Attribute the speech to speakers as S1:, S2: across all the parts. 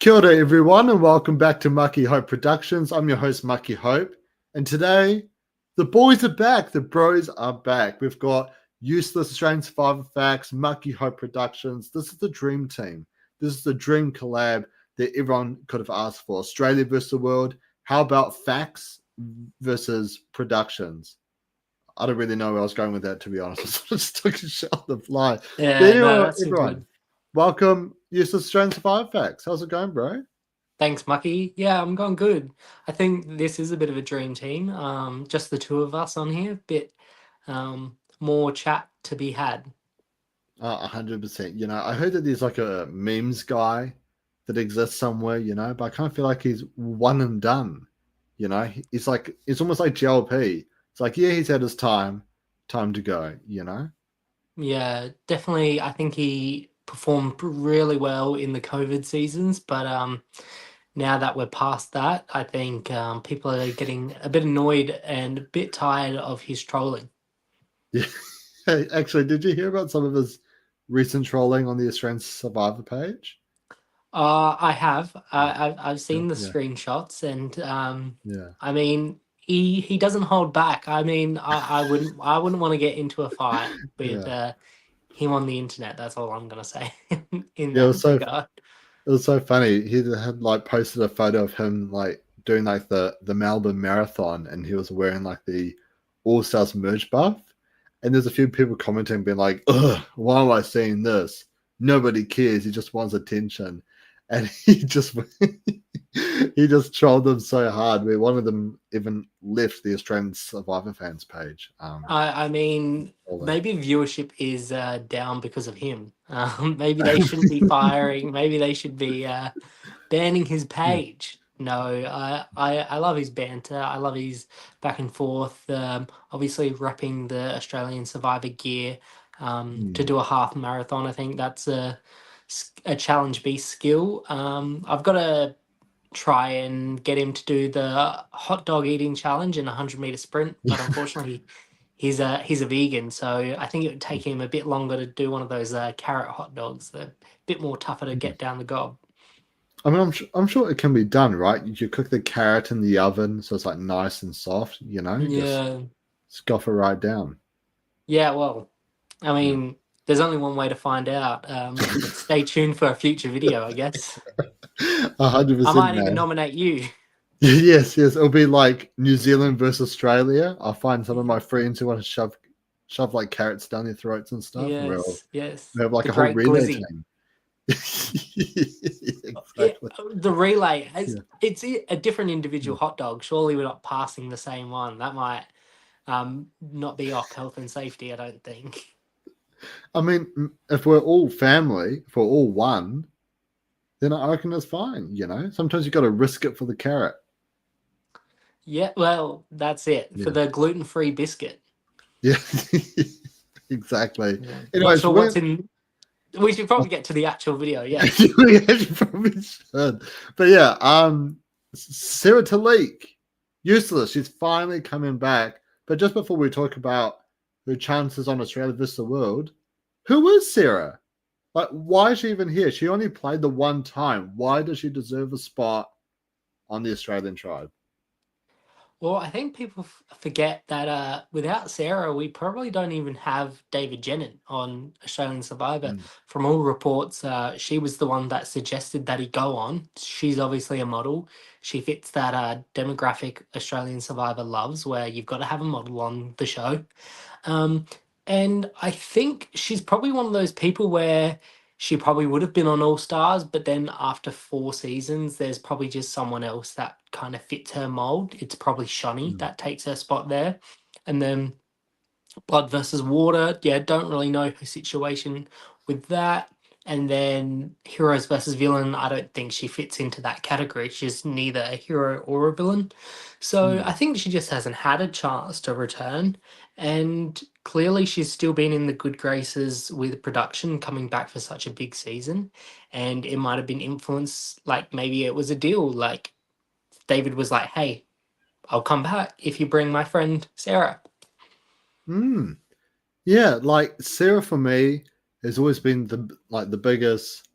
S1: Kia ora, everyone, and welcome back to Mucky Hope Productions. I'm your host, Mucky Hope, and today the boys are back. The bros are back. We've got Useless Australian Survivor Facts, Mucky Hope Productions. This is the dream team. This is the dream collab that everyone could have asked for. Australia versus the world. How about facts versus productions? I don't really know where I was going with that, to be honest. I just took a shot on the fly.
S2: Yeah,
S1: But anyway,
S2: no, that's
S1: everyone,
S2: good.
S1: welcome, Useless Australian Survivor Facts. How's it going, bro?
S2: Thanks, Mucky. Yeah, I'm going good. I think this is a bit of a dream team. Just the two of us on here. Bit more chat to be had.
S1: 100%. I heard that there's like a memes guy that exists somewhere, but I kind of feel like he's one and done. He's like, it's almost like GLP. It's like, yeah, he's had his time to go.
S2: Yeah, definitely. I think he performed really well in the COVID seasons, but now that we're past that, I think people are getting a bit annoyed and a bit tired of his trolling.
S1: Yeah. Hey, actually, did you hear about some of his recent trolling on the Australian Survivor page?
S2: I have. I've
S1: Yeah,
S2: seen the
S1: yeah,
S2: screenshots, and
S1: yeah.
S2: I mean, he doesn't hold back. I mean, I wouldn't want to get into a fight with
S1: Yeah.
S2: him on the internet. That's all I'm gonna say in
S1: Yeah,
S2: that regard.
S1: it was so funny. He had like posted a photo of him like doing like the Melbourne Marathon, and he was wearing like the All Stars merch buff. And there's a few people commenting, being like, "Ugh, why am I seeing this? Nobody cares. He just wants attention." And he just trolled them so hard. Where one of them even left the Australian Survivor fans page.
S2: I mean,
S1: Trolling.
S2: maybe viewership is down because of him. Maybe they shouldn't be firing. Maybe they should be banning his
S1: Yeah.
S2: page. No, I love his banter. I love his back and forth. Obviously, repping the Australian Survivor gear to
S1: Mm.
S2: do a half marathon. I think that's a challenge beast skill. I've got to try and get him to do the hot dog eating challenge in a 100-meter sprint, but unfortunately, he's a vegan, so I think it would take him a bit longer to do one of those carrot hot dogs. They're a bit more tougher to get down the gob.
S1: I mean, I'm sure it can be done, right? You cook the carrot in the oven so it's like nice and soft, just
S2: Yeah,
S1: scoff it right down.
S2: yeah. Well, I
S1: Yeah.
S2: mean, there's only one way to find out. Stay tuned for a future video, I guess.
S1: 100%,
S2: I might even
S1: man.
S2: nominate you.
S1: Yes, yes. It'll be like New Zealand versus Australia. I'll find some of my friends who want to shove like carrots down their throats and stuff, and
S2: Yes, yes.
S1: we have like
S2: The
S1: a whole
S2: great
S1: relay
S2: glizzy.
S1: team.
S2: Yeah,
S1: Exactly.
S2: the relay
S1: Yeah.
S2: it's a different individual
S1: Yeah.
S2: hot dog. Surely we're not passing the same one. That might not be off health and safety, I don't think.
S1: I mean, if we're all family, if we're all one, then I reckon it's fine. Sometimes you got to risk it for the carrot.
S2: Yeah, well, that's it for
S1: Yeah.
S2: the gluten-free biscuit.
S1: Yeah. Exactly.
S2: Yeah. Not
S1: Anyways,
S2: sure what's in. We should probably get to the actual video. Yes.
S1: we actually probably should. But yeah, Sarah Talik, useless. She's finally coming back. But just before we talk about her chances on Australia versus the world, who is Sarah? Like, why is she even here? She only played the one time. Why does she deserve a spot on the Australian tribe?
S2: Well, I think people forget that without Sarah, we probably don't even have David Jennett on Australian Survivor.
S1: Mm.
S2: From all reports, she was the one that suggested that he go on. She's obviously a model. She fits that demographic Australian Survivor loves, where you've got to have a model on the show. Um, and I think she's probably one of those people where she probably would have been on All Stars, but then after 4 seasons, there's probably just someone else that kind of fits her mold. It's probably Shani
S1: Mm.
S2: that takes her spot there. And then Blood versus Water, yeah, don't really know her situation with that. And then Heroes versus Villain, I don't think she fits into that category. She's neither a hero or a villain. So I
S1: Mm.
S2: think she just hasn't had a chance to return. And clearly she's still been in the good graces with production coming back for such a big season. And it might have been influenced, like maybe it was a deal. Like David was like, hey, I'll come back if you bring my friend Sarah.
S1: Mm. Yeah, like Sarah for me has always been the biggest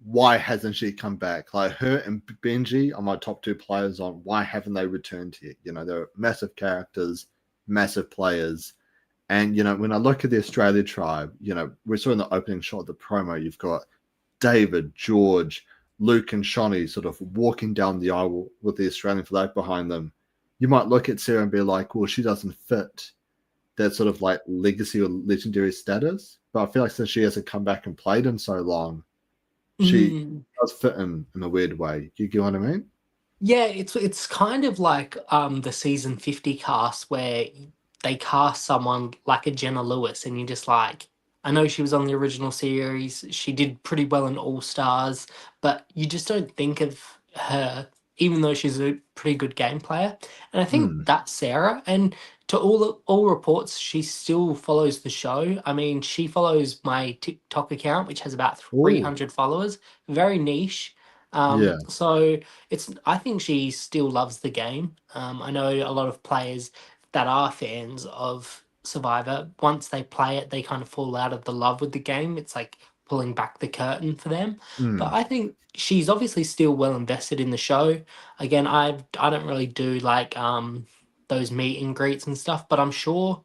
S1: why hasn't she come back? Like her and Benji are my top two players on why haven't they returned here? You know, they're massive characters, massive players. And, you know, when I look at the Australia tribe, you know, we saw in the opening shot of the promo, you've got David, George, Luke, and Shawnee sort of walking down the aisle with the Australian flag behind them. You might look at Sarah and be like, well, she doesn't fit that sort of like legacy or legendary status. But I feel like since she hasn't come back and played in so long, she
S2: Mm.
S1: does fit in a weird way. You get what I mean?
S2: Yeah, it's kind of like the season 50 cast where they cast someone like a Jenna Lewis and you're just like, I know she was on the original series, she did pretty well in All Stars, but you just don't think of her, even though she's a pretty good game player. And I think
S1: Mm.
S2: that's Sarah. And to all reports, she still follows the show. I mean, she follows my TikTok account, which has about
S1: Oh,
S2: 300 followers, very niche.
S1: yeah.
S2: So it's I think she still loves the game. I know a lot of players that are fans of Survivor. Once they play it, they kind of fall out of the love with the game. It's like pulling back the curtain for them. But
S1: Mm.
S2: I think she's obviously still well invested in the show. Again, I don't really do like those meet and greets and stuff, but I'm sure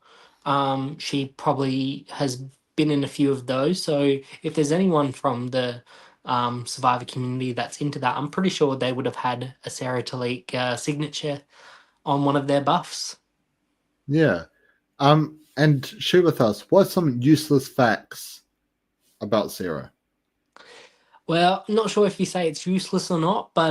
S2: she probably has been in a few of those. So if there's anyone from the Survivor community that's into that, I'm pretty sure they would have had a Sarah Talik signature on one of their buffs.
S1: Yeah. And share with us what's some useless facts about Sarah?
S2: Well, not sure if you say it's useless or not, but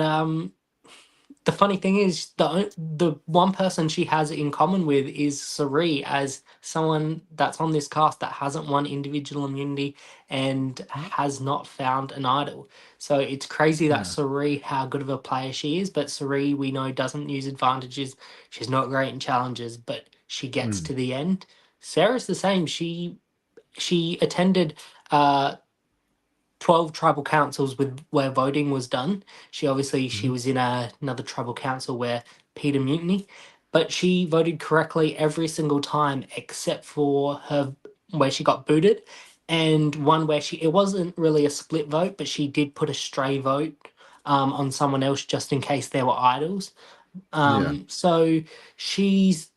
S2: the funny thing is the one person she has in common with is Sari as someone that's on this cast that hasn't won individual immunity and has not found an idol. So it's crazy that
S1: Yeah.
S2: Sari, how good of a player she is, but Sari we know doesn't use advantages. She's not great in challenges, but she gets
S1: Mm.
S2: to the end. Sarah's the same. She attended uh 12 tribal councils with where voting was done. She
S1: Mhm.
S2: was in another tribal council where Peter mutiny, but she voted correctly every single time except for her where she got booted, and one where she it wasn't really a split vote, but she did put a stray vote on someone else just in case there were idols.
S1: Yeah.
S2: So she's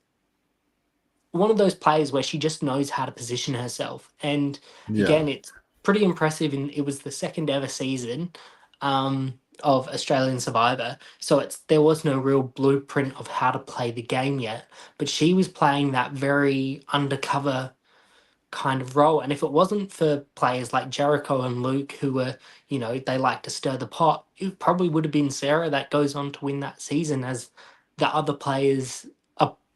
S2: one of those players where she just knows how to position herself. And
S1: Yeah.
S2: again, it's pretty impressive. And it was the second ever season of Australian Survivor, so there was no real blueprint of how to play the game yet. But she was playing that very undercover kind of role. And if it wasn't for players like Jericho and Luke, who were, they like to stir the pot, it probably would have been Sarah that goes on to win that season as the other players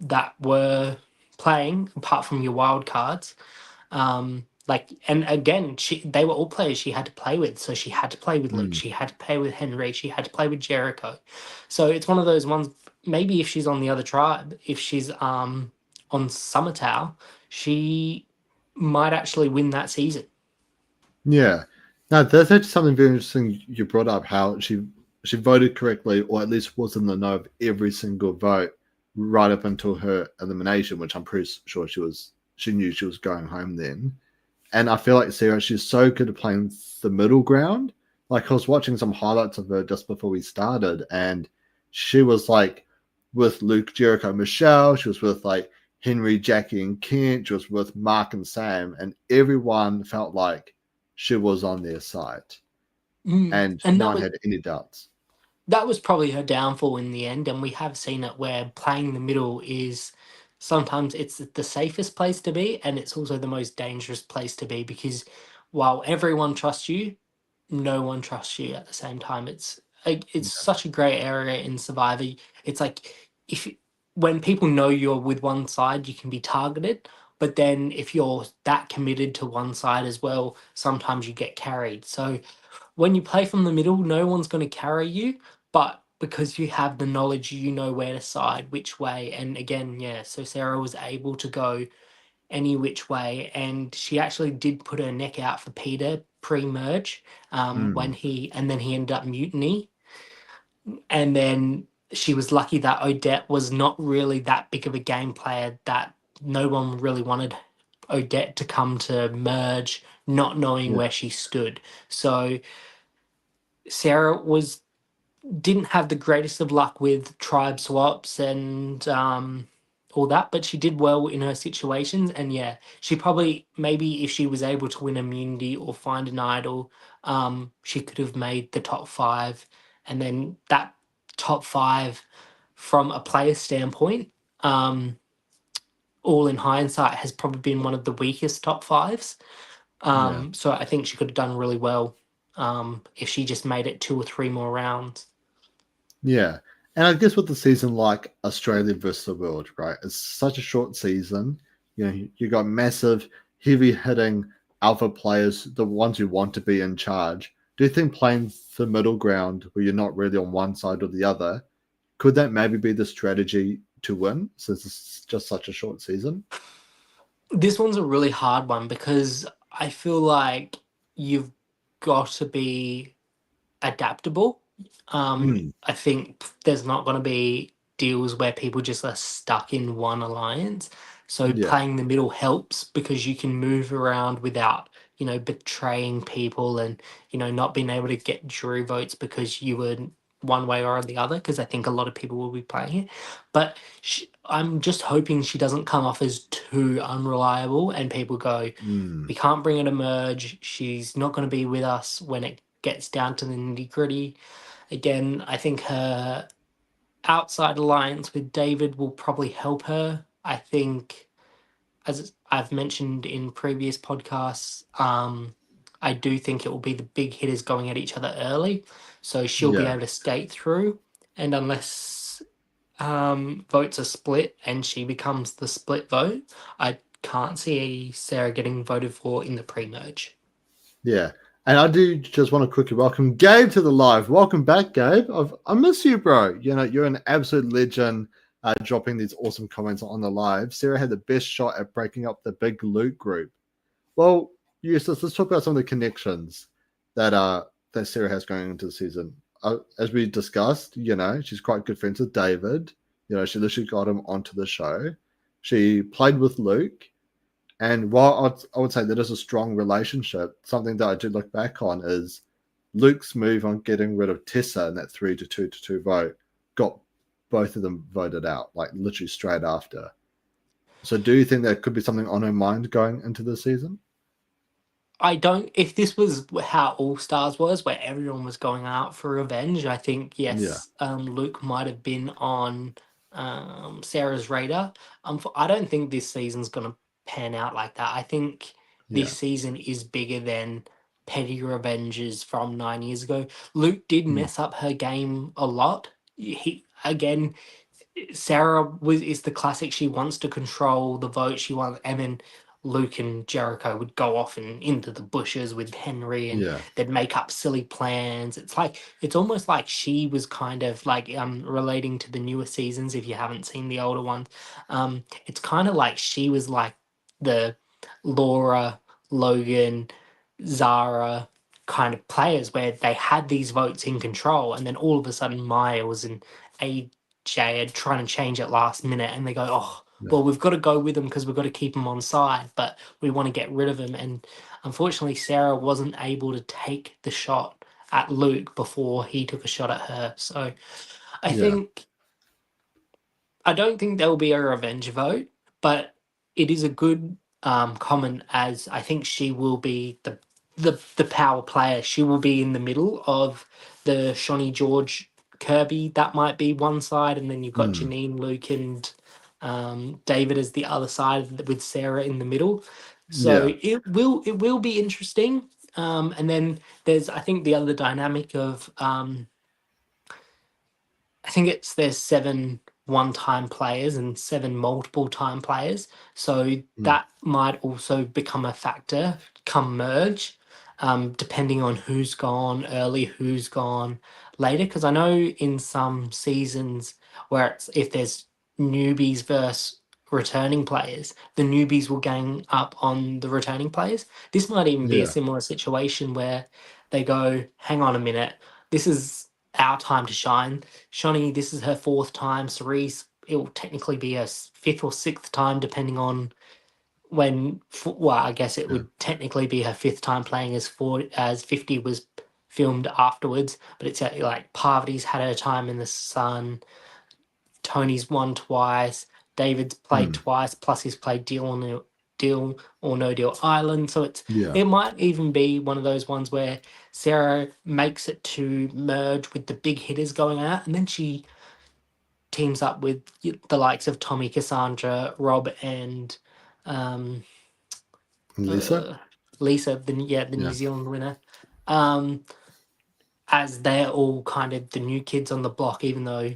S2: that were playing, apart from your wild cards. And again, they were all players she had to play with. So she had to play with Luke,
S1: Mm.
S2: she had to play with Henry, she had to play with Jericho. So it's one of those ones. Maybe if she's on the other tribe, if she's on Summertown, she might actually win that season.
S1: Yeah. Now, that's actually something very interesting you brought up, how she voted correctly, or at least was in the know of every single vote right up until her elimination, which I'm pretty sure she knew she was going home then. And I feel like Sarah, she's so good at playing the middle ground. Like I was watching some highlights of her just before we started, and she was like with Luke, Jericho, Michelle. She was with like Henry, Jackie, and Kent. She was with Mark and Sam, and everyone felt like she was on their side, and
S2: And
S1: no
S2: that
S1: one
S2: was
S1: had any doubts.
S2: that was probably her downfall in the end, and we have seen it where playing the middle is sometimes it's the safest place to be, and it's also the most dangerous place to be because while everyone trusts you, no one trusts you at the same time. It's such a great area in Survivor. It's like if when people know you're with one side, you can be targeted. But then if you're that committed to one side as well, sometimes you get carried. So when you play from the middle, no one's going to carry you, but because you have the knowledge, you know where to side, which way. And again, yeah, so Sarah was able to go any which way, and she actually did put her neck out for Peter pre-merge,
S1: Mm,
S2: and then he ended up mutiny, and then she was lucky that Odette was not really that big of a game player that no one really wanted Odette to come to merge, not knowing
S1: yeah.
S2: where she stood. So Sarah didn't have the greatest of luck with tribe swaps and all that, but she did well in her situations. And yeah, she probably, maybe if she was able to win immunity or find an idol, she could have made the top five. And then that top five, from a player standpoint, um, all in hindsight, has probably been one of the weakest top fives.
S1: Yeah.
S2: So I think she could have done really well if she just made it 2 or 3 more rounds.
S1: Yeah. And I guess with the season like Australia versus the world, right? It's such a short season. You know, you got massive, heavy hitting alpha players, the ones who want to be in charge. Do you think playing the middle ground where you're not really on one side or the other, could that maybe be the strategy to win since it's just such a short season?
S2: This one's a really hard one because I feel like you've got to be adaptable.
S1: Mm,
S2: I think there's not going to be deals where people just are stuck in one alliance. So
S1: yeah.
S2: playing the middle helps because you can move around without, betraying people and, not being able to get jury votes because you were one way or the other. Because I think a lot of people will be playing it. But I'm just hoping she doesn't come off as too unreliable and people go,
S1: Mm,
S2: we can't bring her to merge. She's not going to be with us when it gets down to the nitty gritty. Again, I think her outside alliance with David will probably help her. I think, as I've mentioned in previous podcasts, I do think it will be the big hitters going at each other early. So she'll be
S1: yeah.
S2: able to skate through. And unless votes are split and she becomes the split vote, I can't see Sarah getting voted for in the pre merge.
S1: Yeah. And I do just want to quickly welcome Gabe to the live. Welcome back, Gabe. I miss you, bro. You know, you're an absolute legend dropping these awesome comments on the live. Sarah had the best shot at breaking up the big loot group. Well, yes, let's talk about some of the connections that Sarah has going into the season. As we discussed, you know, she's quite good friends with David. You know, she literally got him onto the show. She played with Luke. And while I would say that is a strong relationship, something that I do look back on is Luke's move on getting rid of Tessa in that 3-2 vote got both of them voted out, like literally straight after. So do you think there could be something on her mind going into the season?
S2: I don't. If this was how All Stars was, where everyone was going out for revenge, I think
S1: Yeah.
S2: yes, Luke might have been on Sarah's radar. I don't think this season's gonna pan out like that. I think this
S1: Yeah.
S2: season is bigger than petty revenges from 9 years ago. Luke did
S1: Mm,
S2: mess up her game a lot. He again, Sarah is the classic. She wants to control the vote. She wants, and then Luke and Jericho would go off and into the bushes with Henry, and
S1: yeah.
S2: they'd make up silly plans. It's almost like she was kind of like relating to the newer seasons. If you haven't seen the older ones, it's kind of like she was like the Laura, Logan, Zara kind of players where they had these votes in control, and then all of a sudden Miles and Jay are trying to change it last minute, and they go, "Oh,
S1: Yeah.
S2: well, we've got to go with him because we've got to keep him on side, but we want to get rid of him." And unfortunately, Sarah wasn't able to take the shot at Luke before he took a shot at her. So I
S1: Yeah.
S2: think I don't think there will be a revenge vote, but it is a good comment, as I think she will be the power player. She will be in the middle of the Shawnee George Kirby. That might be one side, and then you've got
S1: Mm,
S2: Janine, Luke, and David as the other side with Sarah in the middle. So
S1: yeah.
S2: it will be interesting. And then there's, I think, the other dynamic of I think there's 7 one-time players and 7 multiple-time players, so
S1: Mm,
S2: that might also become a factor come merge, depending on who's gone early, who's gone later. Because I know in some seasons where it's if there's newbies versus returning players, the newbies will gang up on the returning players. This might even be a
S1: yeah.
S2: similar situation where they go, "Hang on a minute, this is our time to shine." Shawnee, this is her fourth time. Cerise, it will technically be her fifth or sixth time, depending on well, I guess it
S1: Yeah.
S2: would technically be her fifth time playing as 50 was filmed afterwards. But it's like Parvati's had her time in the sun. Tony's won twice. David's played
S1: Mm.
S2: twice. Plus he's played Deal or No Deal Island. So
S1: Yeah.
S2: it might even be one of those ones where Sarah makes it to merge with the big hitters going out, and then she teams up with the likes of Tommy, Cassandra, Rob, and um,
S1: And Lisa?
S2: uh, Lisa, the New
S1: Yeah.
S2: Zealand winner, um, as they're all kind of the new kids on the block, even though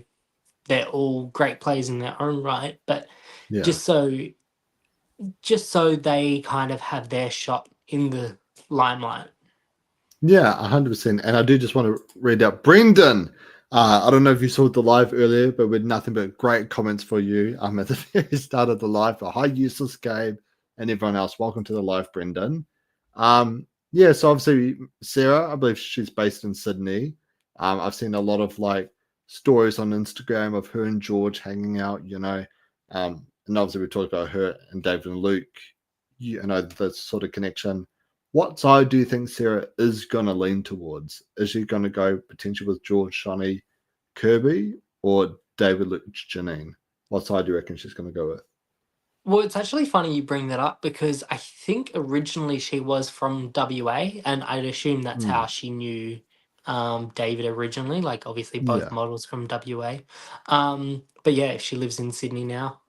S2: they're all great players in their own right. But
S1: Yeah.
S2: just so just so they kind of have their shot in the limelight.
S1: Yeah, 100%. And I do just want to read out Brendan. I don't know if you saw the live earlier, but with nothing but great comments for you at the very start of the live. But hi, Useless Gabe, and everyone else. Welcome to the live, Brendan. Yeah, so obviously, Sarah, I believe she's based in Sydney. I've seen a lot of like stories on Instagram of her and George hanging out, and obviously, we talked about her and David and Luke, the sort of connection. What side do you think Sarah is going to lean towards? Is she going to go potentially with George, Shawnee, Kirby, or David, Luke, Janine? What side do you reckon she's going to go with?
S2: Well, it's actually funny you bring that up because I think originally she was from WA, and I'd assume that's how
S1: Mm,
S2: she knew David originally. Like, obviously, both
S1: yeah,
S2: models from WA. But yeah, if she lives in Sydney now,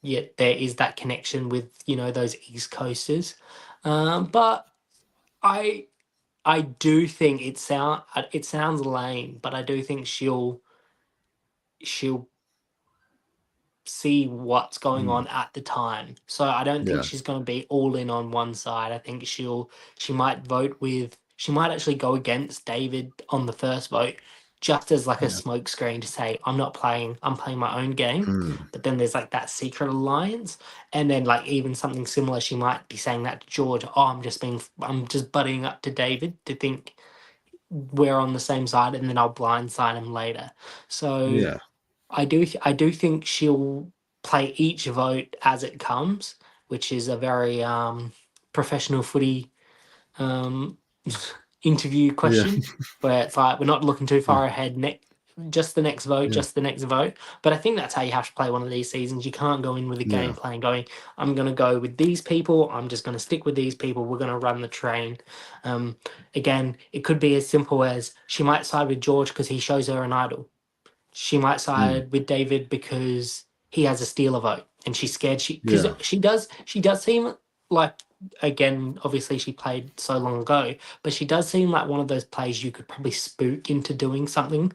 S2: yeah, there is that connection with those East Coasters. But I I do think it sounds lame, but I do think she'll see what's going
S1: mm,
S2: on at the time. So I don't think
S1: yeah,
S2: she's going to be all in on one side. I think she might she might actually go against David on the first vote just as like a
S1: yeah,
S2: smokescreen to say I'm not playing, I'm playing my own game.
S1: mm,
S2: But then there's like that secret alliance, and then like even something similar, she might be saying that to George. Oh, I'm just buddying up to David to think we're on the same side, and then I'll blindside him later. So
S1: yeah,
S2: I do think she'll play each vote as it comes, which is a very professional footy um, interview
S1: yeah,
S2: question, where it's like we're not looking too
S1: yeah,
S2: far ahead. Just the next vote,
S1: yeah,
S2: just the next vote. But I think that's how you have to play one of these seasons. You can't go in with a game
S1: yeah,
S2: plan going, I'm going to go with these people. I'm just going to stick with these people. We're going to run the train. Um, Again, it could be as simple as she might side with George because he shows her an idol. She might
S1: mm,
S2: side with David because he has a Steeler vote, and she's scared. Because
S1: yeah,
S2: she does seem like, again, obviously she played so long ago, but she does seem like one of those players you could probably spook into doing something.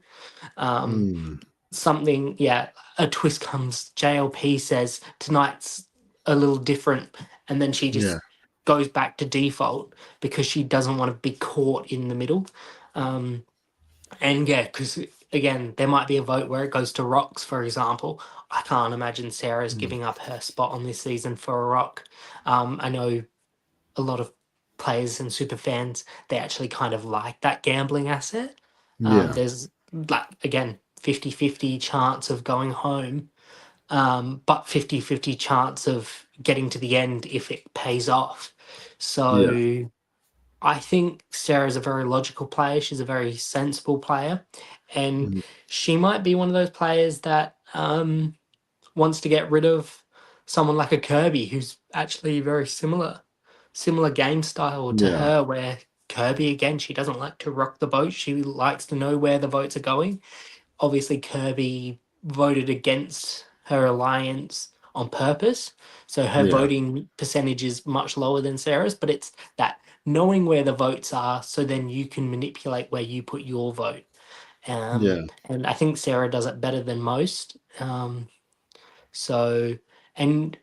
S2: Um,
S1: mm,
S2: yeah, a twist comes. JLP says tonight's a little different, and then she
S1: yeah,
S2: just goes back to default because she doesn't want to be caught in the middle. Um, and yeah, because again, there might be a vote where it goes to rocks, for example. I can't imagine Sarah's
S1: mm,
S2: giving up her spot on this season for a rock. I know a lot of players and super fans, they actually kind of like that gambling asset.
S1: yeah,
S2: There's like, again, 50-50 chance of going home, but 50-50 chance of getting to the end if it pays off.
S1: yeah,
S2: So I think Sarah's a very logical player. She's a very sensible player, and
S1: mm,
S2: she might be one of those players that wants to get rid of someone like a Kirby, who's actually very similar game style to
S1: yeah,
S2: her. Where Kirby, again, she doesn't like to rock the boat. She likes to know where the votes are going. Obviously Kirby voted against her alliance on purpose. So her
S1: yeah,
S2: voting percentage is much lower than Sarah's, but it's that knowing where the votes are so then you can manipulate where you put your vote.
S1: yeah,
S2: And I think Sarah does it better than most. So, and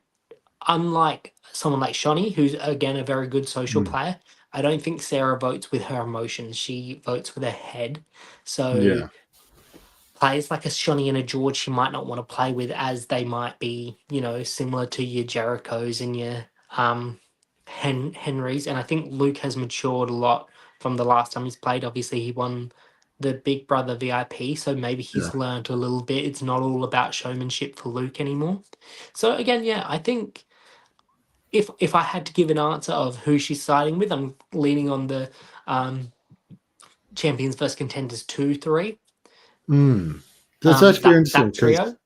S2: unlike someone like Shawnee, who's again a very good social
S1: mm,
S2: player, I don't think Sarah votes with her emotions. She votes with her head. So
S1: yeah,
S2: players like a Shawnee and a George she might not want to play with, as they might be, similar to your Jerichos and your Henrys. And I think Luke has matured a lot from the last time he's played. Obviously, he won the Big Brother VIP, so maybe
S1: yeah,
S2: he's learned a little bit. It's not all about showmanship for Luke anymore. So again, yeah, I think if I had to give an answer of who she's siding with, I'm leaning on um Champions vs Contenders 2-3.
S1: Mm. That's actually very interesting
S2: That trio.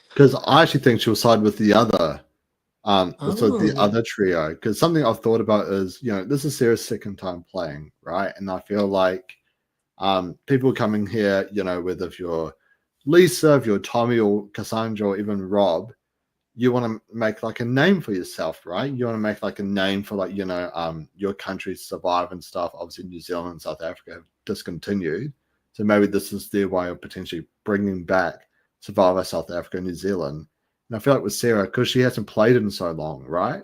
S1: because I actually think she'll side with the other so the
S2: Oh,
S1: other trio, because something I've thought about is, this is Sarah's second time playing, right? And I feel like people coming here, whether if you're Lisa, if you're Tommy or Cassandra or even Rob, you want to make like a name for yourself, right? You want to make like a name for like, your country survive and stuff. Obviously, New Zealand and South Africa have discontinued. So maybe this is their way of potentially bringing back Survivor South Africa and New Zealand. And I feel like with Sarah, because she hasn't played in so long, right?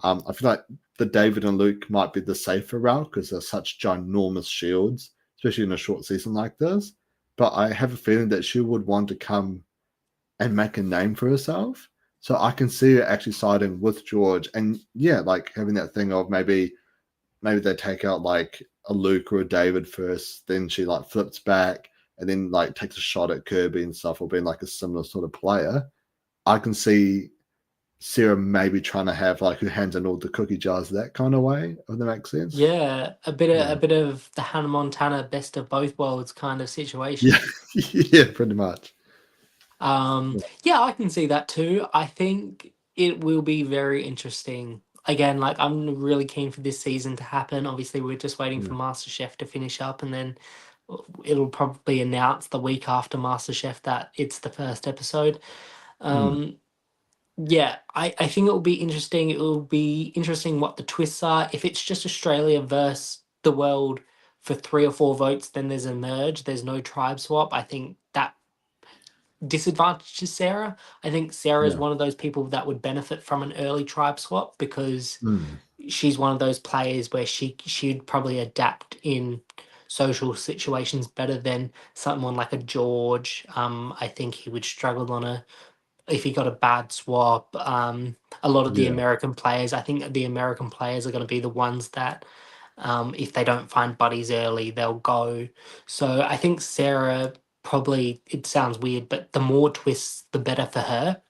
S1: I feel like the David and Luke might be the safer route because they're such ginormous shields, especially in a short season like this. But I have a feeling that she would want to come and make a name for herself. So I can see her actually siding with George, and yeah, like having that thing of maybe they take out like a Luke or a David first, then she like flips back and then like takes a shot at Kirby and stuff, or being like a similar sort of player. I can see Sarah maybe trying to have like her hands in all the cookie jars that kind of way. If that makes sense.
S2: yeah,
S1: Yeah.
S2: a bit of the Hannah Montana best of both worlds kind of
S1: Yeah.
S2: situation.
S1: Yeah. Pretty much. Yeah.
S2: Yeah, I can see that too. I think it will be very interesting. Again, like I'm really keen for this season to happen. Obviously, we're just waiting
S1: Yeah.
S2: for MasterChef to finish up, and then it'll probably announce the week after MasterChef that it's the first episode.
S1: Mm.
S2: Um, yeah, I think it will be interesting. It will be interesting what the twists are. If it's just Australia versus the world for 3 or 4 votes, then there's a merge. There's no tribe swap. I think that disadvantages Sarah. I think Sarah is
S1: Yeah.
S2: one of those people that would benefit from an early tribe swap because
S1: Mm.
S2: she's one of those players where she'd probably adapt in social situations better than someone like a George. I think he would struggle on a if he got a bad swap. A lot of the
S1: Yeah.
S2: American players, I think the American players are going to be the ones that, if they don't find buddies early, they'll go. So I think Sarah probably, it sounds weird, but the more twists, the better for her,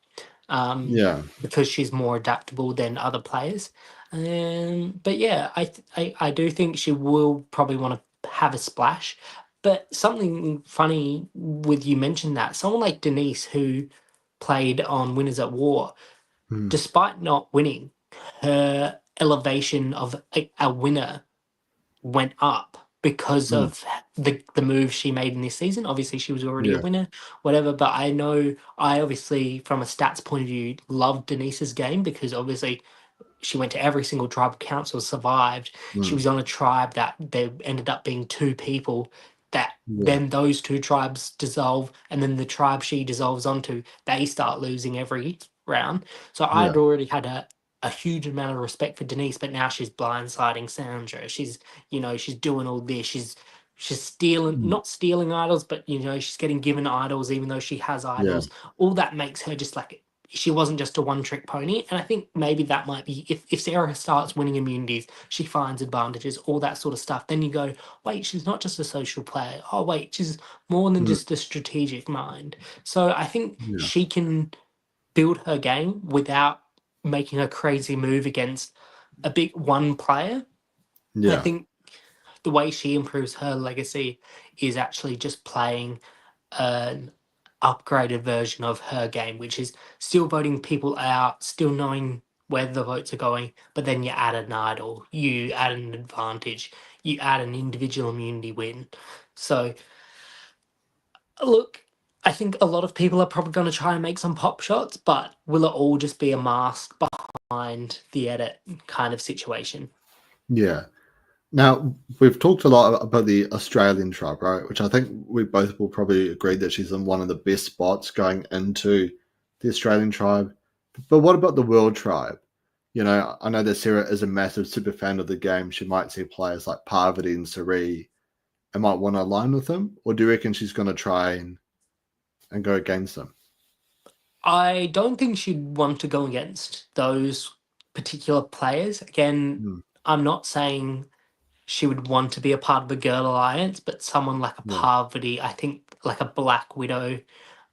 S1: Yeah.
S2: because she's more adaptable than other players. But yeah, I do think she will probably want to have a splash. But something funny with you mentioned that someone like Denise, who played on Winners at War,
S1: Mm.
S2: despite not winning, her elevation of a winner went up because
S1: Mm.
S2: of the move she made in this season. Obviously, she was already a
S1: Yeah.
S2: winner, whatever. But I know I obviously, from a stats point of view, loved Denise's game because obviously she went to every single tribal council, survived. She
S1: Mm.
S2: was on a tribe that there ended up being 2 people that
S1: Yeah.
S2: then those 2 tribes dissolve, and then the tribe she dissolves onto, they start losing every round. So I'd
S1: Yeah.
S2: already had a huge amount of respect for Denise, but now she's blindsiding Sandra. She's, she's doing all this. She's stealing,
S1: Mm.
S2: not stealing idols, but she's getting given idols even though she has
S1: Yeah.
S2: idols. All that makes her just like, she wasn't just a one trick pony. And I think maybe that might be, if Sarah starts winning immunities, she finds advantages, all that sort of stuff. Then you go, wait, she's not just a social player. Oh, wait, she's more than
S1: Mm.
S2: just a strategic mind. So I think
S1: Yeah.
S2: she can build her game without making a crazy move against a big one player. And I
S1: Yeah.
S2: think the way she improves her legacy is actually just playing an upgraded version of her game, which is still voting people out, still knowing where the votes are going, but then you add an idol, you add an advantage, you add an individual immunity win. So, look, I think a lot of people are probably going to try and make some pop shots, but will it all just be a mask behind the edit kind of situation?
S1: Yeah. Now, we've talked a lot about the Australian tribe, right? Which I think we both will probably agree that she's in one of the best spots going into the Australian tribe. But what about the world tribe? I know that Sarah is a massive super fan of the game. She might see players like Parvati and Sari and might want to align with them. Or do you reckon she's going to try and go against them?
S2: I don't think she'd want to go against those particular players. Again,
S1: Mm.
S2: I'm not saying she would want to be a part of the Girl Alliance, but someone like a
S1: Yeah.
S2: Parvati, I think like a Black Widow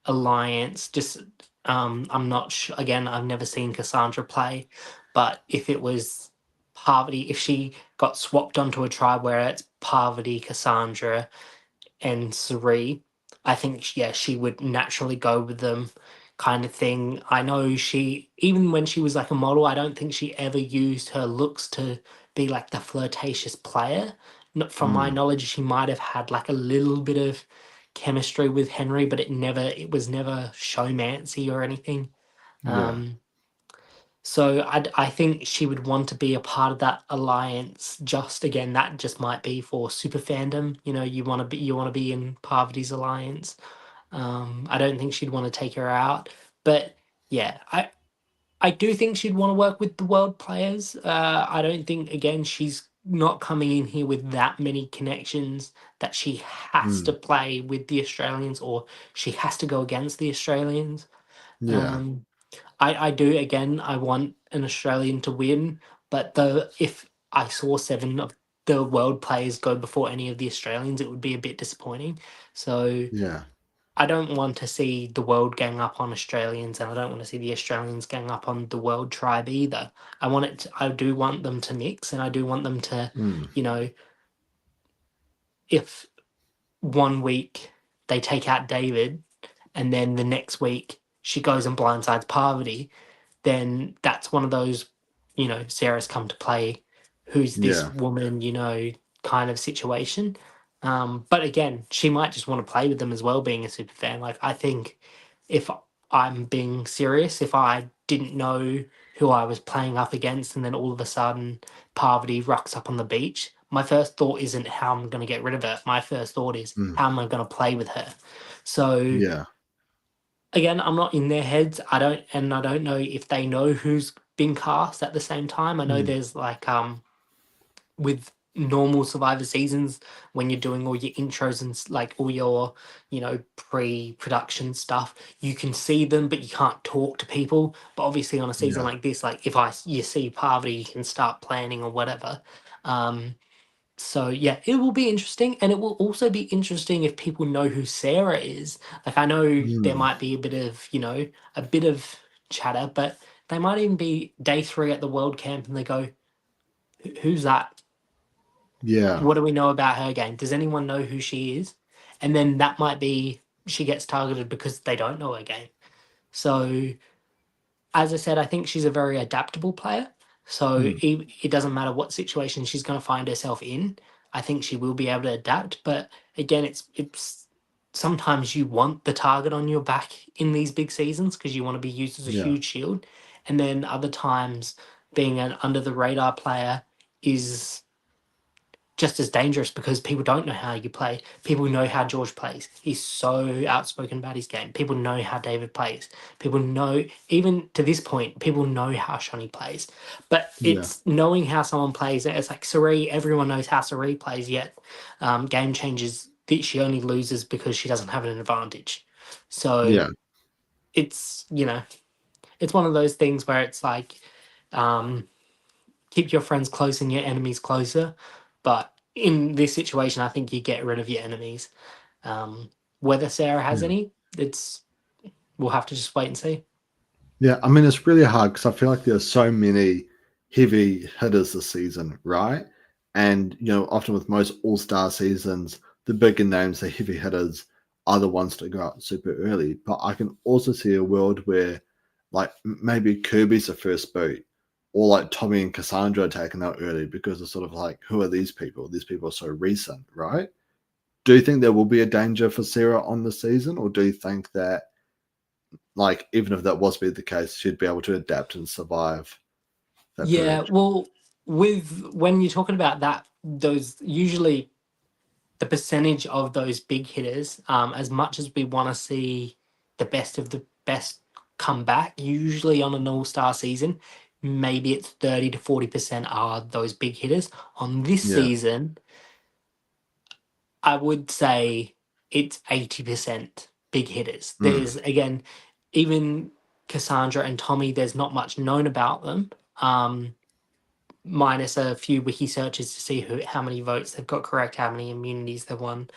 S2: Alliance, just I'm not sure. Again, I've never seen Cassandra play, but if it was Parvati, if she got swapped onto a tribe where it's Parvati, Cassandra, and Suri, I think yeah, she would naturally go with them, kind of thing. I know she, even when she was like a model, I don't think she ever used her looks to be like the flirtatious player. Not from my
S1: Mm,
S2: knowledge, she might have had like a little bit of chemistry with Henry, but it was never showmancy or anything.
S1: yeah,
S2: Um, so I think she would want to be a part of that alliance. Just again, that just might be for super fandom. You know, you want to be in Parvati's alliance. I don't think she'd want to take her out, but yeah, I do think she'd want to work with the world players. I don't think again she's not coming in here with that many connections that she has to
S1: mm,
S2: play with the Australians or she has to go against the Australians.
S1: yeah,
S2: Um, I do again. I want an Australian to win, but the if I saw seven of the world players go before any of the Australians, it would be a bit disappointing. So
S1: yeah,
S2: I don't want to see the world gang up on Australians, and I don't want to see the Australians gang up on the world tribe either. I do want them to mix, and I do want them to,
S1: mm,
S2: you know, if one week they take out David, and then the next week she goes and blindsides Parvati, then that's one of those, Sarah's come to play, who's this
S1: yeah,
S2: woman, kind of situation. But again, she might just want to play with them as well, being a super fan. Like, I think if I'm being serious, if I didn't know who I was playing up against and then all of a sudden Parvati rocks up on the beach, my first thought isn't how I'm going to get rid of her. My first thought is
S1: mm,
S2: how am I going to play with her? So
S1: yeah,
S2: again, I'm not in their heads. I don't know if they know who's been cast at the same time. I know
S1: mm,
S2: there's like with normal Survivor seasons when you're doing all your intros and like all your pre-production stuff, you can see them, but you can't talk to people. But obviously, on a season
S1: yeah,
S2: like this, like if you see Parvati, you can start planning or whatever. Um, so yeah, it will be interesting, and it will also be interesting if people know who Sarah is. Like I know there
S1: mm,
S2: might be a bit of a bit of chatter, but they might even be day three at the World Camp, and they go, Who's that?
S1: yeah,
S2: What do we know about her game? Does anyone know who she is?" And then that might be she gets targeted because they don't know her game. So as I said, I think she's a very adaptable player. So
S1: mm,
S2: it doesn't matter what situation she's going to find herself in. I think she will be able to adapt. But again, it's sometimes you want the target on your back in these big seasons because you want to be used as a
S1: yeah,
S2: huge shield. And then other times, being an under the radar player is just as dangerous because people don't know how you play. People know how George plays. He's so outspoken about his game. People know how David plays. People know, even to this point, people know how Shani plays. But
S1: yeah,
S2: it's knowing how someone plays. It's like Sari, everyone knows how Sari plays, yet Game Changers, she only loses because she doesn't have an advantage. So
S1: yeah,
S2: it's, it's one of those things where it's like, um, keep your friends close and your enemies closer. But in this situation, I think you get rid of your enemies. Whether Sarah has
S1: yeah.
S2: any, it's we'll have to just wait and see.
S1: Yeah, I mean, it's really hard because I feel like there's so many heavy hitters this season, right? And, often with most all star seasons, the bigger names, the heavy hitters, are the ones that go out super early. But I can also see a world where, like, maybe Kirby's the first boot, or like Tommy and Cassandra are taken out early because it's sort of like, who are these people? These people are so recent, right? Do you think there will be a danger for Sarah on the season, or do you think that, like, even if that was be the case, she'd be able to adapt and survive that
S2: Yeah,
S1: period?
S2: well, with when you're talking about that, those usually the percentage of those big hitters, as much as we want to see the best of the best come back, usually on an all-star season, maybe it's 30 to 40% are those big hitters. On this
S1: Yeah.
S2: season, I would say it's 80% big hitters.
S1: Mm.
S2: There's, again, even Cassandra and Tommy, there's not much known about them, minus a few wiki searches to see how many votes they've got correct, how many immunities they've won.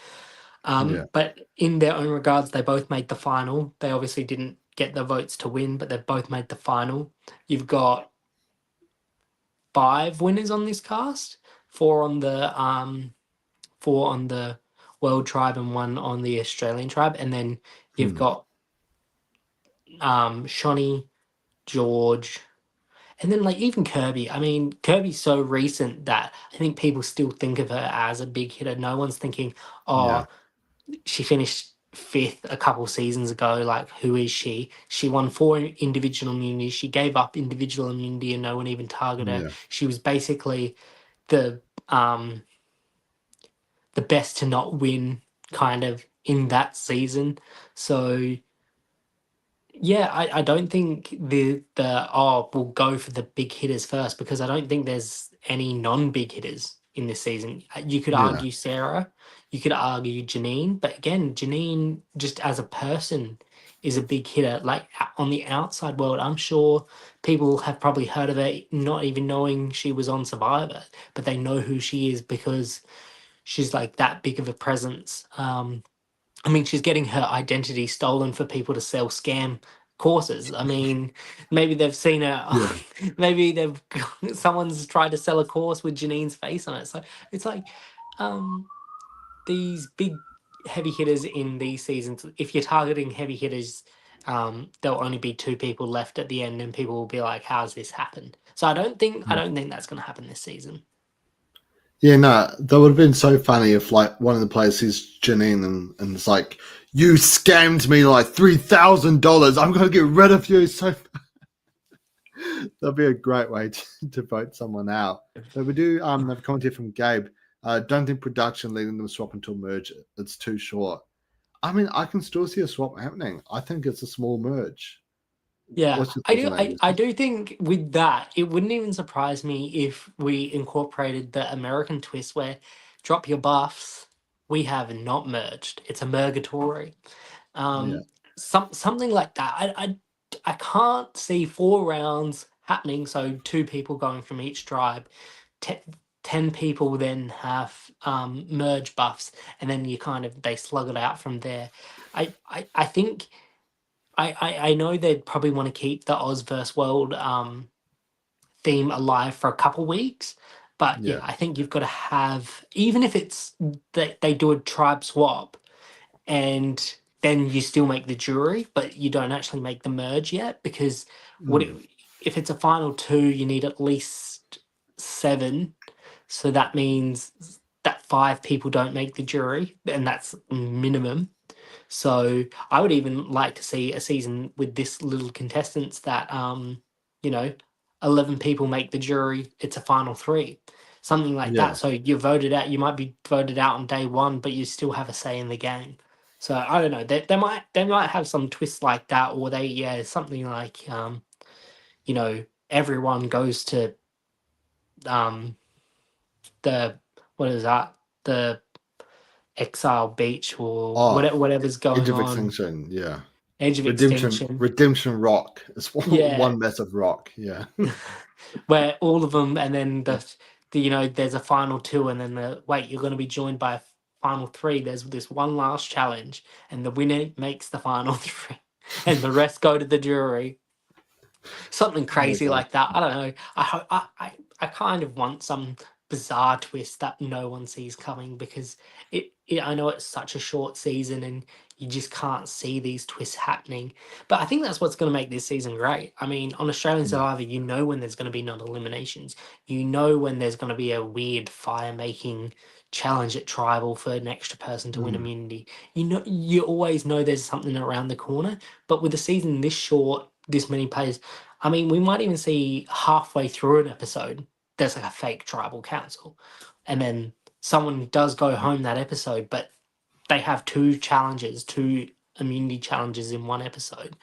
S1: Yeah.
S2: But in their own regards, they both made the final. They obviously didn't get the votes to win, but they both made the final. You've got 5 winners on this cast, four on the four on the World Tribe and one on the Australian Tribe, and then you've
S1: Hmm.
S2: got Shawnee, George, and then like even Kirby. I mean, Kirby's so recent that I think people still think of her as a big hitter. No one's thinking,
S1: Yeah.
S2: oh, she finished fifth a couple seasons ago. Like, who is she? She won 4 individual immunities. She gave up individual immunity, and no one even targeted her.
S1: Yeah.
S2: She was basically the um the best to not win kind of in that season. So yeah, I don't think the we'll go for the big hitters first because I don't think there's any non-big hitters in this season. You could
S1: Yeah.
S2: argue Sarah, you could argue Janine, but again, Janine just as a person is a big hitter. Like on the outside world, I'm sure people have probably heard of her not even knowing she was on Survivor, but they know who she is because she's like that big of a presence. I mean, she's getting her identity stolen for people to sell scam courses. I mean, maybe they've seen her.
S1: Yeah.
S2: Maybe they've someone's tried to sell a course with Janine's face on it. So it's like um, these big heavy hitters in these seasons. If you're targeting heavy hitters, there'll only be 2 people left at the end, and people will be like, "How's this happened?" So I don't think that's going to happen this season.
S1: Yeah, no, that would have been so funny if like one of the players sees Janine and it's like, you scammed me like $3,000. I'm gonna get rid of you. So that'd be a great way to vote someone out. But we do have a comment here from Gabe. Don't think production leading them swap until merge. It's too short. I mean, I can still see a swap happening. I think it's a small merge.
S2: Yeah,
S1: What's your
S2: I
S1: thoughts
S2: do.
S1: on that,
S2: I
S1: Yusuf?
S2: do think with that, it wouldn't even surprise me if we incorporated the American twist where drop your buffs. We have not merged. It's a mergatory.
S1: Yeah,
S2: Um, something like that. I can't see 4 rounds happening. So 2 people going from each tribe. Te- 10 people then have merge buffs, and then you kind of they slug it out from there. I think. I know they'd probably want to keep the Oz versus World theme alive for a couple weeks, but yeah,
S1: yeah,
S2: I think you've got to have even if it's that they do a tribe swap and then you still make the jury, but you don't actually make the merge yet because what
S1: mm,
S2: if it's a final 2, you need at least 7, so that means that 5 people don't make the jury, and that's minimum. So I would even like to see a season with this little contestants that you know, 11 people make the jury, it's a final 3. Something like
S1: yeah,
S2: that. So you're voted out, you might be voted out on day 1, but you still have a say in the game. So I don't know. They might have some twists like that, or they something like everyone goes to um the what is that? The Exile Beach or
S1: oh,
S2: whatever's
S1: Age
S2: going
S1: of
S2: on.
S1: Extinction. Yeah,
S2: Edge of
S1: Redemption,
S2: Extinction.
S1: Redemption Rock. It's
S2: Yeah,
S1: one massive rock. Yeah,
S2: where all of them, and then there's a final 2, and then you're going to be joined by a final 3. There's this one last challenge, and the winner makes the final 3, and the rest go to the jury. Something
S1: that's
S2: crazy like that. I don't know. I kind of want some bizarre twist that no one sees coming because I know it's such a short season and you just can't see these twists happening. But I think that's what's going to make this season great. I mean, on Australian
S1: yeah,
S2: Survivor, you know when there's going to be non-eliminations. You know when there's going to be a weird fire-making challenge at Tribal for an extra person to win
S1: mm,
S2: immunity. You always know there's something around the corner. But with a season this short, this many players, I mean, we might even see halfway through an episode, there's like a fake tribal council. And then someone does go home that episode, but they have 2 immunity challenges in one episode.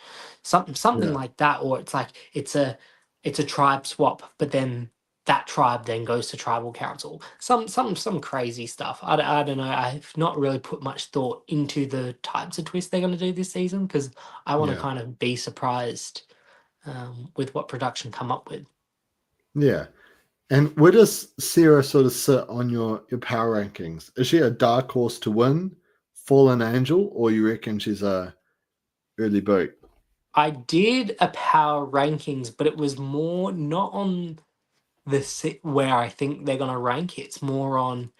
S2: Something
S1: yeah,
S2: like that, or it's a tribe swap, but then that tribe then goes to tribal council. Some crazy stuff. I don't know. I've not really put much thought into the types of twists they're going to do this season because I want to
S1: yeah,
S2: kind of be surprised with what production come up with.
S1: yeah. And where does Sarah sort of sit on your power rankings? Is she a dark horse to win, fallen angel, or you reckon she's a early boot?
S2: I did a power rankings, but it was more not on. where I think they're gonna rank. It's more on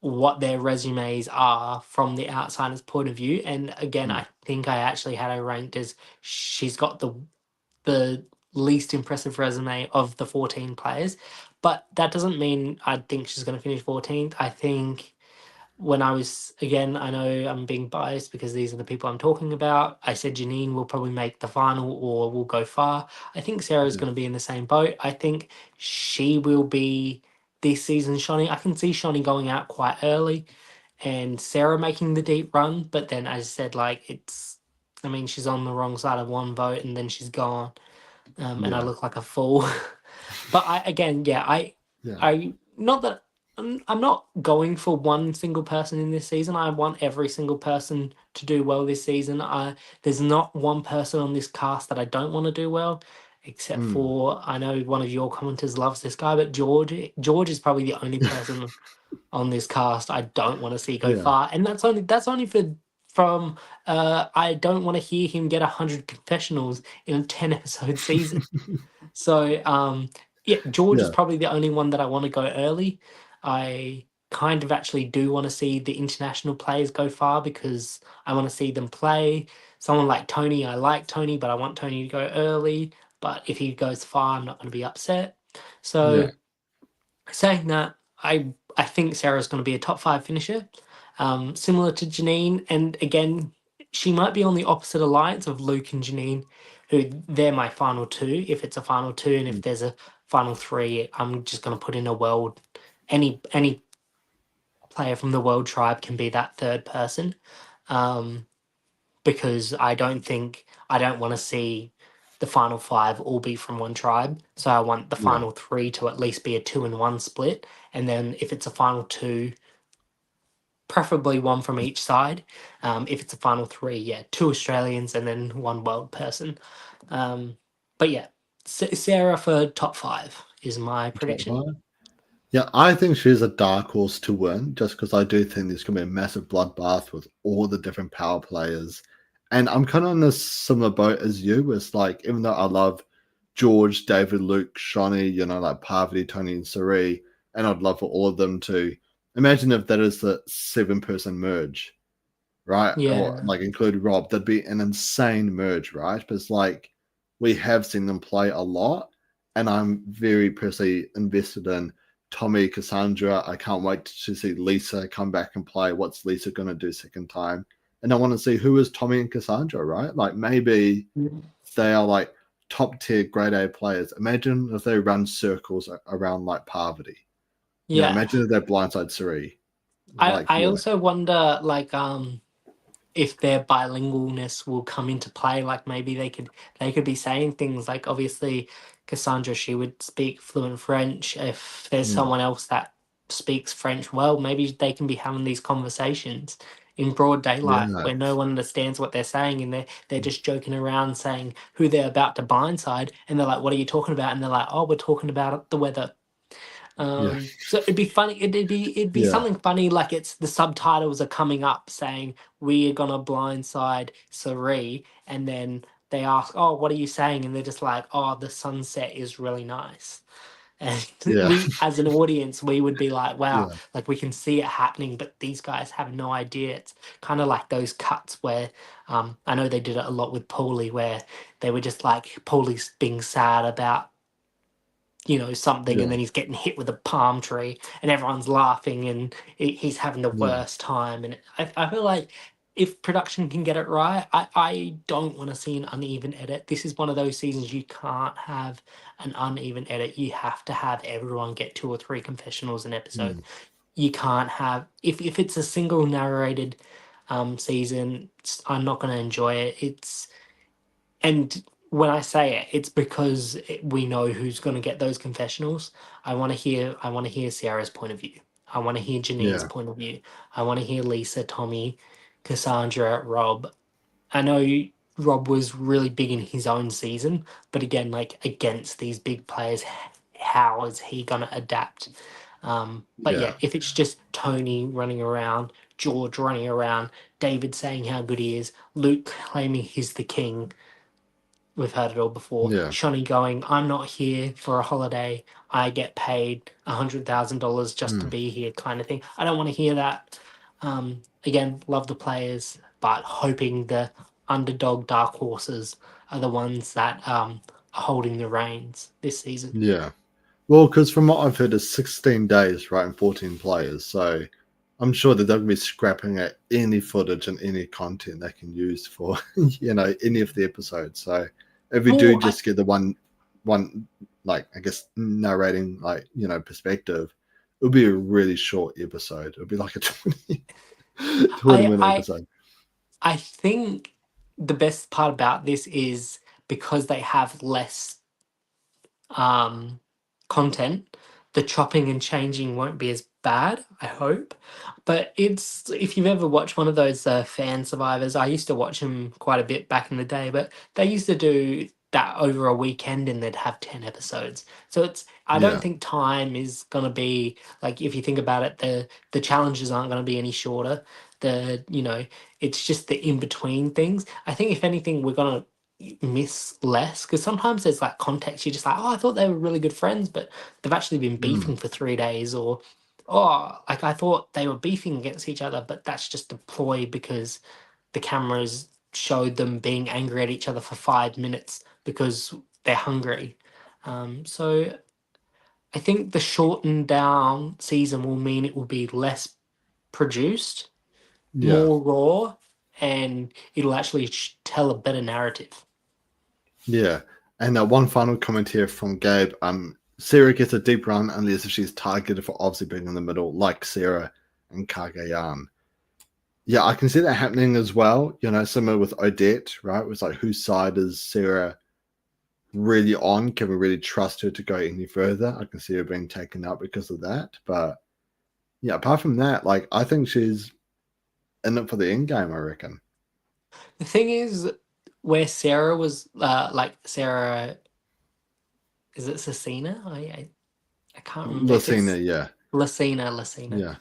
S2: what their resumes are from the outsider's point of view. And again,
S1: Mm,
S2: I think I actually had her ranked as she's got the least impressive resume of the 14 players. But that doesn't mean I think she's going to finish 14th. I think when I was, again, I know I'm being biased because these are the people I'm talking about. I said Janine will probably make the final or will go far. I think Sarah's
S1: yeah,
S2: going to be in the same boat. I think she will be this season, Shani. I can see Shani going out quite early and Sarah making the deep run. But then, as I said, like, I mean, she's on the wrong side of one vote and then she's gone. And I
S1: yeah,
S2: look like a fool. But I again, yeah,
S1: yeah,
S2: I not that I'm not going for one single person in this season. I want every single person to do well this season. There's not one person on this cast that I don't want to do well, except
S1: mm,
S2: for I know one of your commenters loves this guy, but George. George is probably the only person on this cast I don't want to see go
S1: yeah,
S2: far, and that's only for from I don't want to hear him get 100 confessionals in a 10 episode season. So yeah, George is
S1: yeah,
S2: probably the only one that I want to go early. I kind of actually do want to see the international players go far because I want to see them play. Someone like Tony, I like Tony, but I want Tony to go early. But if he goes far, I'm not going to be upset.
S1: yeah,
S2: So saying that, I think Sarah's going to be a top five finisher, similar to Janine. And again, she might be on the opposite alliance of Luke and Janine, who they're my final two. If it's a final two, and if
S1: mm,
S2: there's a final three, I'm just going to put in a world. Any player from the world tribe can be that third person, um, because I don't want to see the final five all be from one tribe. So I want the
S1: yeah,
S2: final three to at least be a 2-1 split. And then if it's a final two, preferably one from each side. If it's a final three, yeah, two Australians and then one world person. Um, but yeah, Sarah for top five is my
S1: top
S2: prediction.
S1: five. Yeah, I think she's a dark horse to win just because I do think there's going to be a massive bloodbath with all the different power players. And I'm kind of in a similar boat as you. It's like, even though I love George, David, Luke, Shawnee, like Parvati, Tony, and Sari, and I'd love for all of them to imagine if that is the 7-person merge, right? Or
S2: Yeah,
S1: like include Rob, that'd be an insane merge, right? But it's like we have seen them play a lot, and I'm very personally invested in Tommy, Cassandra. I can't wait to see Lisa come back and play. What's Lisa going to do second time? And I want to see who is Tommy and Cassandra, right? Like maybe they are like top tier grade A players. Imagine if they run circles around like Parvati.
S2: yeah.
S1: Imagine if they blindside Suri. Like,
S2: I
S1: yeah,
S2: also wonder like if their bilingualness will come into play. Like maybe they could be saying things like obviously Cassandra, she would speak fluent French. If there's
S1: mm,
S2: someone else that speaks French well, maybe they can be having these conversations in broad daylight
S1: yeah,
S2: where no one understands what they're saying and they're just joking around saying who they're about to blindside and they're like, what are you talking about? And they're like, oh, we're talking about the weather.
S1: yeah,
S2: So it'd be funny. It'd be
S1: yeah,
S2: something funny like it's the subtitles are coming up saying we are gonna blindside Sari, and then they ask, "Oh, what are you saying?" And they're just like, "Oh, the sunset is really nice." And
S1: yeah,
S2: we, as an audience, we would be like, "Wow,
S1: yeah,
S2: like we can see it happening," but these guys have no idea. It's kind of like those cuts where, I know they did it a lot with Paulie, where they were just like Paulie's being sad about something, and
S1: yeah,
S2: then he's getting hit with a palm tree and everyone's laughing and he's having the
S1: yeah,
S2: worst time. And I feel like if production can get it right, I don't want to see an uneven edit. This is one of those seasons you can't have an uneven edit. You have to have everyone get two or three confessionals an episode.
S1: mm,
S2: You can't have if it's a single narrated season, I'm not going to enjoy it. And when I say it, it's because we know who's going to get those confessionals. I want to hear Sarah's point of view. I want to hear Janine's
S1: yeah,
S2: point of view. I want to hear Lisa, Tommy, Cassandra, Rob. I know Rob was really big in his own season, but again, like against these big players, how is he going to adapt? But
S1: yeah,
S2: yeah, if it's just Tony running around, George running around, David saying how good he is, Luke claiming he's the king, we've heard it all before.
S1: Yeah.
S2: Shawnee going, I'm not here for a holiday. I get paid $100,000 just to
S1: Mm.
S2: be here, kind of thing. I don't want to hear that. Again, love the players, but hoping the underdog dark horses are the ones that are holding the reins this season.
S1: Yeah. Well, because from what I've heard, it's 16 days, right, and 14 players. So I'm sure that they'll be scrapping at any footage and any content they can use for, any of the episodes. So if we do
S2: Well, I,
S1: just get the one, like, I guess, narrating, like, perspective, it'll be a really short episode. It'll be like a 20-minute
S2: I
S1: episode.
S2: I think the best part about this is because they have less um, content, the chopping and changing won't be as bad, I hope. But it's if you've ever watched one of those fan survivors, I used to watch them quite a bit back in the day, but they used to do that over a weekend and they'd have 10 episodes. So I don't
S1: Yeah.
S2: think time is going to be like if you think about it, the challenges aren't going to be any shorter. It's just the in between things. I think if anything we're going to miss less because sometimes there's like context you're just like, oh, I thought they were really good friends, but they've actually been
S1: Mm.
S2: beefing for 3 days, or oh, like I thought they were beefing against each other, but that's just a ploy because the cameras showed them being angry at each other for 5 minutes because they're hungry. So I think the shortened down season will mean it will be less produced,
S1: Yeah.
S2: more raw, and it'll actually tell a better narrative.
S1: Yeah. And one final comment here from Gabe. Sarah gets a deep run unless if she's targeted for obviously being in the middle, like Sarah and Kagayan. Yeah, I can see that happening as well. Similar with Odette, right? It was like whose side is Sarah really on? Can we really trust her to go any further? I can see her being taken out because of that. But yeah, apart from that, like I think she's in it for the end game, I reckon.
S2: The thing is, where Sarah was like Sarah, is it Cecina? I can't remember if
S1: Lucina,
S2: it's
S1: yeah.
S2: Lucina.
S1: Yeah.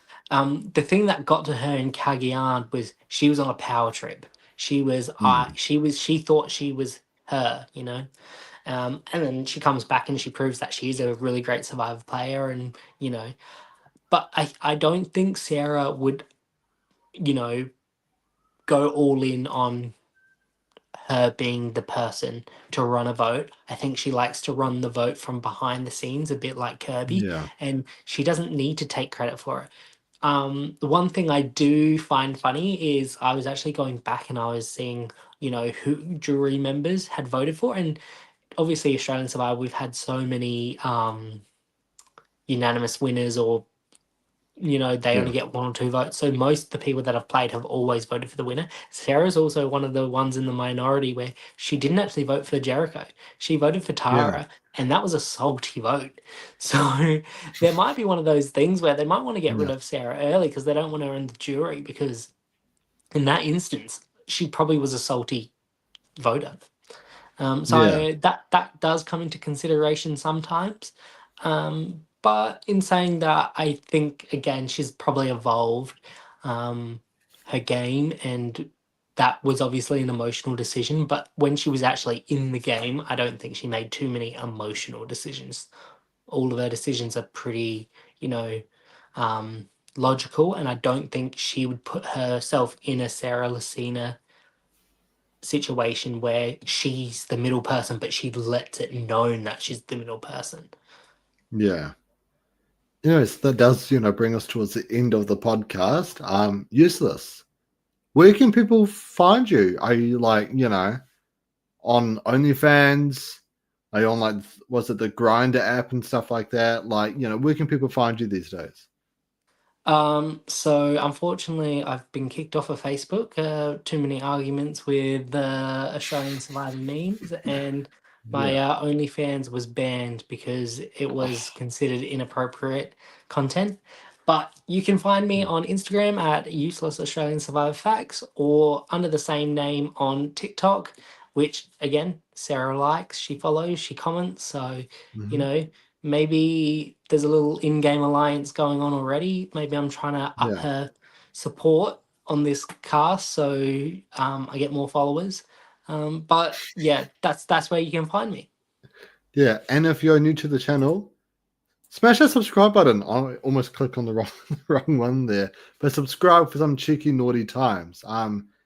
S2: The thing that got to her in Cagayan was she was on a power trip. She was
S1: Mm,
S2: she thought she was her, and then she comes back and she proves that she's a really great survivor player, and but I don't think Sarah would you know go all in on her being the person to run a vote. I think she likes to run the vote from behind the scenes, a bit like Kirby,
S1: yeah.
S2: and she doesn't need to take credit for it. The one thing I do find funny is I was actually going back and I was seeing, who jury members had voted for, and obviously Australian Survivor, we've had so many unanimous winners or they only
S1: Yeah.
S2: get one or two votes. So most of the people that have played have always voted for the winner. Sarah's also one of the ones in the minority where she didn't actually vote for Jericho. She voted for
S1: Yeah.
S2: Tara, and that was a salty vote. So there might be one of those things where they might want to get rid
S1: Yeah.
S2: of Sarah early because they don't want her in the jury because in that instance, she probably was a salty voter.
S1: Yeah.
S2: So that does come into consideration sometimes. But in saying that, I think again she's probably evolved um, her game, and that was obviously an emotional decision. But when she was actually in the game, I don't think she made too many emotional decisions. All of her decisions are pretty, you know, logical, and I don't think she would put herself in a Sarah Lucina situation where she's the middle person, but she lets it known that she's the middle person.
S1: Yeah. Anyways, that does, bring us towards the end of the podcast. Useless. Where can people find you? Are you like, on OnlyFans? Are you on like was it the Grinder app and stuff like that? Like, where can people find you these days?
S2: So unfortunately, I've been kicked off of Facebook. Too many arguments with Australian Survivor memes, and my
S1: Yeah.
S2: OnlyFans was banned because it was considered inappropriate content. But you can find me on Instagram at Useless Australian Survivor Facts or under the same name on TikTok, which again Sarah likes, she follows, she comments. So you
S1: Mm-hmm.
S2: know maybe there's a little in-game alliance going on already. Maybe I'm trying to up
S1: Yeah.
S2: her support on this cast so I get more followers. But yeah, that's where you can find me.
S1: Yeah, and if you're new to the channel, smash that subscribe button. I almost clicked on the wrong wrong one there. But subscribe for some cheeky naughty times.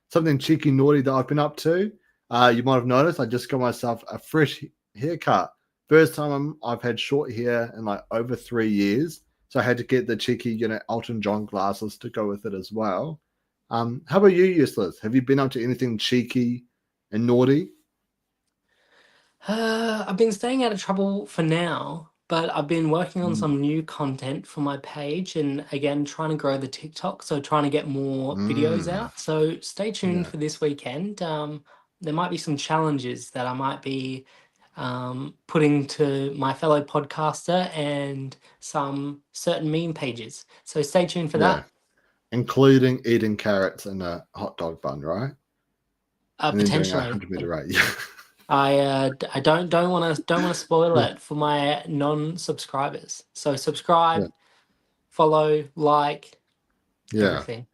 S1: Something cheeky naughty that I've been up to. You might have noticed I just got myself a fresh haircut. First time I've had short hair in like over 3 years. So I had to get the cheeky, Elton John glasses to go with it as well. How about you, Useless? Have you been up to anything cheeky and naughty?
S2: I've been staying out of trouble for now, but I've been working on
S1: Mm,
S2: some new content for my page and again trying to grow the TikTok, so trying to get more videos
S1: mm,
S2: out. So stay tuned
S1: yeah.
S2: for this weekend. There might be some challenges that I might be putting to my fellow podcaster and some certain meme pages. So stay tuned for
S1: Yeah.
S2: that.
S1: Including eating carrots in a hot dog bun, right? And then doing a
S2: Potentially.
S1: 100-meter race.
S2: I don't want to spoil it for my non-subscribers. So
S1: Yeah.
S2: subscribe, follow, like
S1: Yeah.
S2: everything.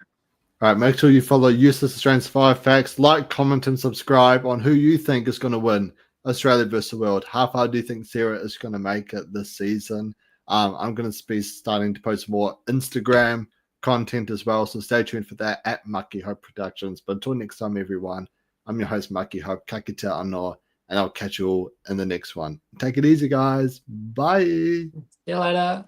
S1: All right. Make sure you follow Useless Australian Survivor Facts, like, comment, and subscribe on who you think is going to win Australia versus the world. How far do you think Sarah is going to make it this season? I'm going to be starting to post more Instagram content as well. So stay tuned for that at Mucky Hope Productions. But until next time, everyone, I'm your host, Mucky Hope. Ka kite anō, and I'll catch you all in the next one. Take it easy, guys. Bye.
S2: See you later.